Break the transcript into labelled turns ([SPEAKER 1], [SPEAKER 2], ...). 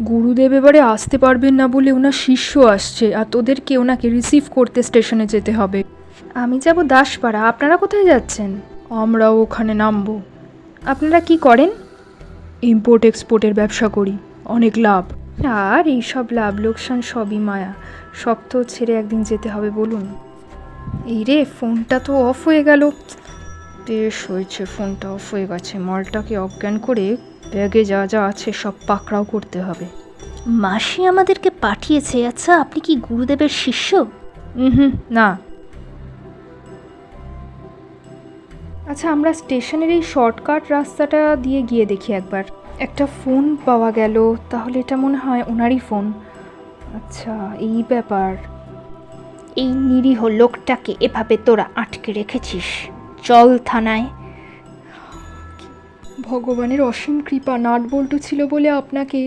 [SPEAKER 1] গুরুদেব এবারে আসতে পারবেন না বলে ওনার শিষ্য আসছে, আর তোদেরকে ওনাকে রিসিভ করতে স্টেশনে যেতে হবে। আমি যাব দাসপাড়া, আপনারা কোথায় যাচ্ছেন? আমরাও ওখানে নামবো। আপনারা কি করেন? ইম্পোর্ট এক্সপোর্টের ব্যবসা করি, অনেক লাভ। আর এইসব লাভ লোকসান সবই মায়া, সব তো ছেড়ে একদিন যেতে হবে বলুন। এই রে, ফোনটা তো অফ হয়ে গেল। বেশ হয়েছে ফোনটা অফ হয়ে গেছে, মালটাকে অজ্ঞান করে ব্যাগে যা যা আছে সব পাকড়াও করতে হবে।
[SPEAKER 2] মাসি আমাদেরকে পাঠিয়েছে। আচ্ছা, আপনি কি গুরুদেবের শিষ্য?
[SPEAKER 1] হুম, না। আচ্ছা, আমরা স্টেশনের এই শর্টকাট রাস্তাটা দিয়ে গিয়ে দেখি একবার। একটা ফোন পাওয়া গেল, তাহলে এটা মনে হয় ওনারই ফোন। আচ্ছা, এই ব্যাপার।
[SPEAKER 2] এই নিরীহ লোকটাকে এভাবে তোরা আটকে রেখেছিস, চল থানায়।
[SPEAKER 1] ভগবানের অসীম কৃপা, নাট বল্টু ছিল বলে আপনাকে